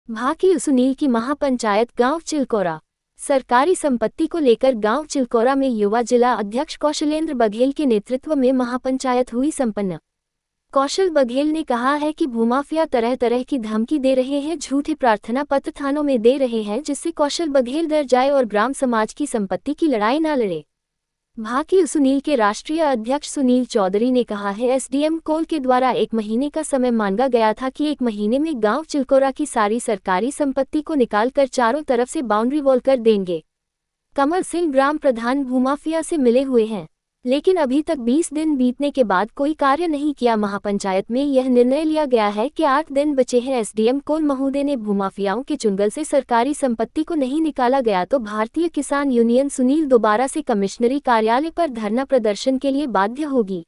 भाकी सुनील की महापंचायत गांव चिलकोरा। सरकारी संपत्ति को लेकर गांव चिलकोरा में युवा जिला अध्यक्ष कौशलेंद्र बघेल के नेतृत्व में महापंचायत हुई संपन्न। कौशल बघेल ने कहा है कि भूमाफिया तरह तरह की धमकी दे रहे हैं, झूठे प्रार्थना पत्र थानों में दे रहे हैं, जिससे कौशल बघेल डर जाए और ग्राम समाज की संपत्ति की लड़ाई न लड़े। भाकी सुनील के राष्ट्रीय अध्यक्ष सुनील चौधरी ने कहा है, एसडीएम कोल के द्वारा 1 महीने का समय मांगा गया था कि 1 महीने में गांव चिलकोरा की सारी सरकारी संपत्ति को निकालकर चारों तरफ से बाउंड्री वॉल कर देंगे। कमल सिंह ग्राम प्रधान भूमाफिया से मिले हुए हैं, लेकिन अभी तक 20 दिन बीतने के बाद कोई कार्य नहीं किया। महापंचायत में यह निर्णय लिया गया है कि 8 दिन बचे हैं। एसडीएम कोल महोदय ने भूमाफियाओं के चुंगल से सरकारी संपत्ति को नहीं निकाला गया तो भारतीय किसान यूनियन सुनील दोबारा से कमिश्नरी कार्यालय पर धरना प्रदर्शन के लिए बाध्य होगी।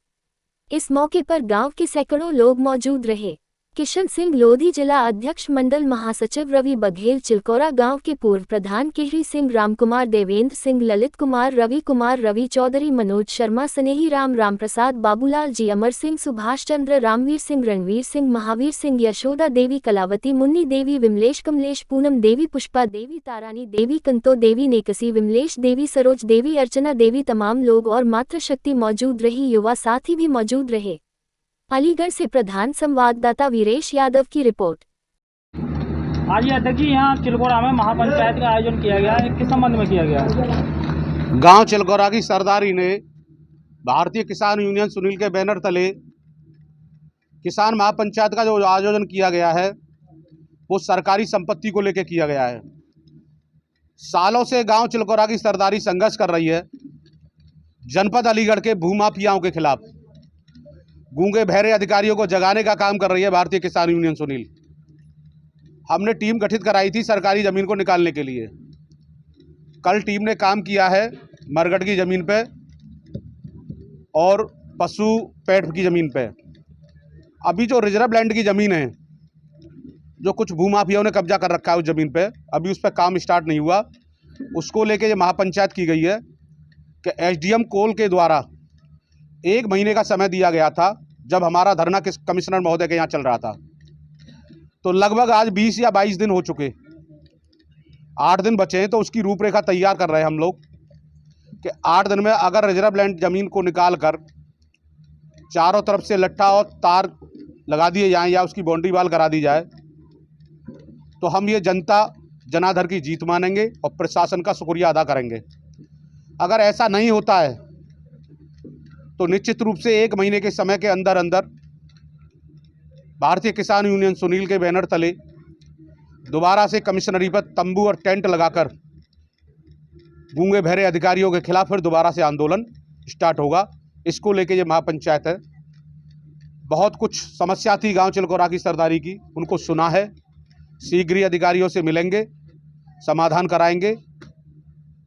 इस मौके पर गांव के सैकड़ों लोग मौजूद रहे। किशन सिंह लोधी जिला अध्यक्ष मंडल महासचिव रवि बघेल, चिलकोरा गांव के पूर्व प्रधान केहरी सिंह, रामकुमार, देवेंद्र सिंह, ललित कुमार, रवि चौधरी, मनोज शर्मा, स्नेही राम प्रसाद, बाबूलाल जी, अमर सिंह, सुभाष चंद्र, रामवीर सिंह, रणवीर सिंह, महावीर सिंह, यशोदा देवी, कलावती, मुन्नी देवी, विमलेश, कमलेश, पूनम देवी, पुष्पा देवी, तारानी देवी, कंतो देवी, नेकसी, विमलेश देवी, सरोज देवी, अर्चना देवी, तमाम लोग और मातृशक्ति मौजूद रही। युवा साथी भी मौजूद रहे। अलीगढ़ से प्रधान संवाददाता वीरेश यादव की रिपोर्ट। आज ये अध्यक्ष जी, यहाँ चिलकोरा में महापंचायत का आयोजन किया गया है, किस संबंध में किया गया है? गांव चिलकोरा की सरदारी ने भारतीय किसान यूनियन सुनील के बैनर तले किसान महापंचायत का जो आयोजन किया गया है वो सरकारी संपत्ति को लेकर किया गया है। सालों से गांव चिलकोरा की सरदारी संघर्ष कर रही है जनपद अलीगढ़ के भूमाफियाओं के खिलाफ। गूंगे बहरे अधिकारियों को जगाने का काम कर रही है भारतीय किसान यूनियन सुनील। हमने टीम गठित कराई थी सरकारी ज़मीन को निकालने के लिए। कल टीम ने काम किया है मरगढ़ की ज़मीन पे और पशु पेट की ज़मीन पे। अभी जो रिजर्व लैंड की ज़मीन है, जो कुछ भूमाफियाओं ने कब्जा कर रखा है उस ज़मीन पे, अभी उस पर काम स्टार्ट नहीं हुआ। उसको लेके ये महापंचायत की गई है कि एसडीएम कोल के द्वारा 1 महीने का समय दिया गया था, जब हमारा धरना कमिश्नर महोदय के यहाँ चल रहा था। तो लगभग आज 20 या 22 दिन हो चुके, 8 दिन बचे हैं। तो उसकी रूपरेखा तैयार कर रहे हैं हम लोग कि 8 दिन में अगर रिजर्व लैंड ज़मीन को निकाल कर चारों तरफ से लट्ठा और तार लगा दिए जाएं या उसकी बाउंड्री वाल करा दी जाए तो हम ये जनता जनाधार की जीत मानेंगे और प्रशासन का शुक्रिया अदा करेंगे। अगर ऐसा नहीं होता है तो निश्चित रूप से 1 महीने के समय के अंदर अंदर भारतीय किसान यूनियन सुनील के बैनर तले दोबारा से कमिश्नरी पर तंबू और टेंट लगाकर गूंगे बहरे अधिकारियों के खिलाफ फिर दोबारा से आंदोलन स्टार्ट होगा। इसको लेके ये महापंचायत है। बहुत कुछ समस्या थी गांव चिलकोरा की सरदारी की, उनको सुना है। शीघ्र ही अधिकारियों से मिलेंगे, समाधान कराएंगे।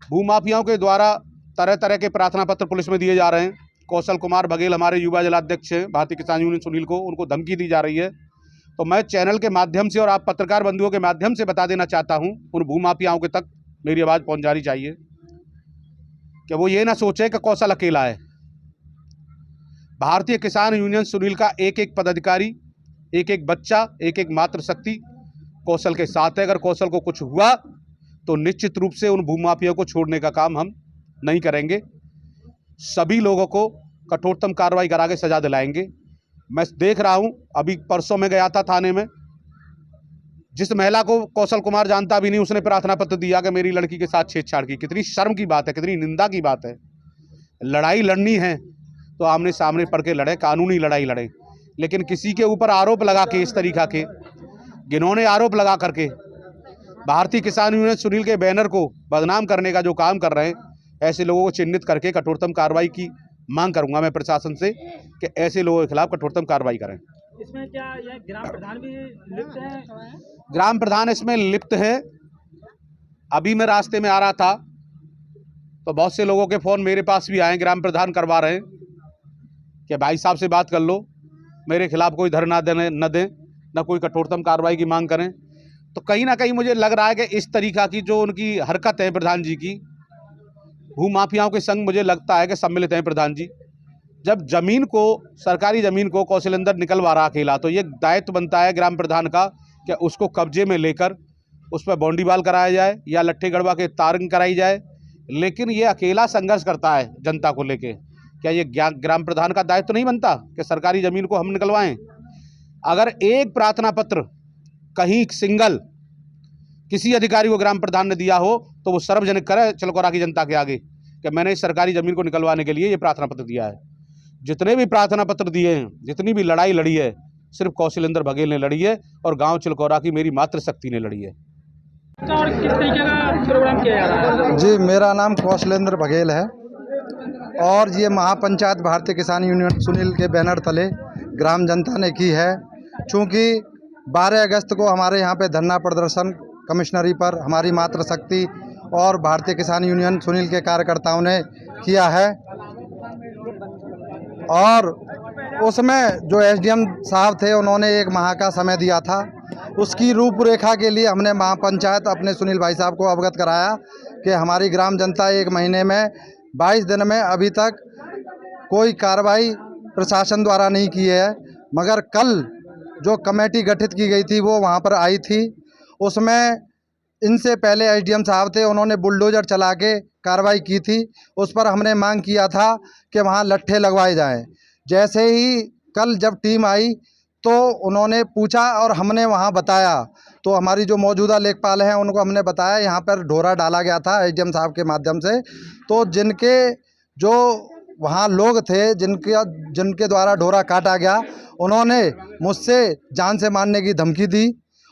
भूमाफियाओं के द्वारा तरह तरह के प्रार्थना पत्र पुलिस में दिए जा रहे हैं। कौशल कुमार बघेल हमारे युवा जिलाध्यक्ष हैं भारतीय किसान यूनियन सुनील को, उनको धमकी दी जा रही है। तो मैं चैनल के माध्यम से और आप पत्रकार बंधुओं के माध्यम से बता देना चाहता हूं, उन भूमाफियाओं के तक मेरी आवाज़ पहुंच जानी चाहिए कि वो ये ना सोचे कि कौशल अकेला है। भारतीय किसान यूनियन सुनील का एक एक पदाधिकारी, एक एक बच्चा, एक एक मातृशक्ति कौशल के साथ है। अगर कौशल को कुछ हुआ तो निश्चित रूप से उन भूमाफियाओं को छोड़ने का काम हम नहीं करेंगे। सभी लोगों को कठोरतम कार्रवाई करा के सजा दिलाएंगे। मैं देख रहा हूं, अभी परसों में गया था थाने में, जिस महिला को कौशल कुमार जानता भी नहीं, उसने प्रार्थना पत्र दिया कि मेरी लड़की के साथ छेड़छाड़ की। कितनी शर्म की बात है, कितनी निंदा की बात है। लड़ाई लड़नी है तो आमने सामने पढ़ के लड़े, कानूनी लड़ाई लड़े। लेकिन किसी के ऊपर आरोप लगा के, इस तरीक़ा के घिनौने आरोप लगा करके भारतीय किसान यूनियन सुनील के बैनर को बदनाम करने का जो काम कर रहे हैं, ऐसे लोगों को चिन्हित करके कठोरतम कार्रवाई की मांग करूंगा मैं प्रशासन से कि ऐसे लोगों के खिलाफ कठोरतम कार्रवाई करें। इसमें क्या यह ग्राम प्रधान भी लिप्त है? ग्राम प्रधान इसमें लिप्त है। अभी मैं रास्ते में आ रहा था तो बहुत से लोगों के फ़ोन मेरे पास भी आए, ग्राम प्रधान करवा रहे हैं कि भाई साहब से बात कर लो, मेरे खिलाफ कोई धरना न दें, न कोई कठोरतम कार्रवाई की मांग करें। तो कहीं ना कहीं मुझे लग रहा है कि इस तरीक़ा की जो उनकी हरकत है प्रधान जी की, भूमाफियाओं के संग मुझे लगता है कि सम्मिलित हैं प्रधान जी। जब जमीन को, सरकारी ज़मीन को कौशलेंद्र निकलवा रहा अकेला, तो ये दायित्व बनता है ग्राम प्रधान का कि उसको कब्जे में लेकर उस पर बाउंड्री वाल कराया जाए या लट्ठे गड़वा के तारिंग कराई जाए। लेकिन ये अकेला संघर्ष करता है जनता को लेके। क्या ये ग्राम प्रधान का दायित्व तो नहीं बनता कि सरकारी ज़मीन को हम निकलवाएं? अगर एक प्रार्थना पत्र कहीं सिंगल किसी अधिकारी को ग्राम प्रधान ने दिया हो तो वो सार्वजनिक करे चिलकोरा की जनता के आगे कि मैंने इस सरकारी ज़मीन को निकलवाने के लिए ये प्रार्थना पत्र दिया है। जितने भी प्रार्थना पत्र दिए हैं, जितनी भी लड़ाई लड़ी है, सिर्फ कौशलेंद्र बघेल ने लड़ी है और गांव चिलकोरा की मेरी मातृशक्ति ने लड़ी है। और किस तरीके का प्रोग्राम किया जा रहा है? जी, मेरा नाम कौशलेंद्र बघेल है और ये महापंचायत भारतीय किसान यूनियन सुनील के बैनर तले ग्राम जनता ने की है। चूँकि 12 अगस्त को हमारे यहाँ पे धरना प्रदर्शन कमिश्नरी पर हमारी मातृशक्ति और भारतीय किसान यूनियन सुनील के कार्यकर्ताओं ने किया है और उसमें जो एसडीएम साहब थे उन्होंने 1 माह का समय दिया था। उसकी रूपरेखा के लिए हमने महापंचायत अपने सुनील भाई साहब को अवगत कराया कि हमारी ग्राम जनता 1 महीने में 22 दिन में अभी तक कोई कार्रवाई प्रशासन द्वारा नहीं की है, मगर कल जो कमेटी गठित की गई थी वो वहाँ पर आई थी। उसमें इनसे पहले एसडीएम साहब थे, उन्होंने बुलडोज़र चला के कार्रवाई की थी। उस पर हमने मांग किया था कि वहाँ लट्ठे लगवाए जाएं। जैसे ही कल जब टीम आई तो उन्होंने पूछा और हमने वहाँ बताया, तो हमारी जो मौजूदा लेखपाल हैं उनको हमने बताया यहाँ पर ढोरा डाला गया था एसडीएम साहब के माध्यम से। तो जिनके जो वहाँ लोग थे जिनके द्वारा ढोरा काटा गया, उन्होंने मुझसे जान से मारने की धमकी दी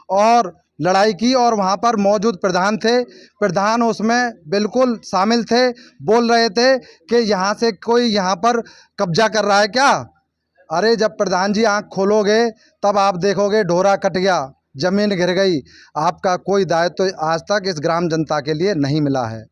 और लड़ाई की और वहाँ पर मौजूद प्रधान थे, प्रधान उसमें बिल्कुल शामिल थे। बोल रहे थे कि यहाँ से कोई यहाँ पर कब्जा कर रहा है क्या। अरे जब प्रधान जी आँख खोलोगे तब आप देखोगे ढोरा कट गया, ज़मीन गिर गई। आपका कोई दायित्व तो आज तक इस ग्राम जनता के लिए नहीं मिला है।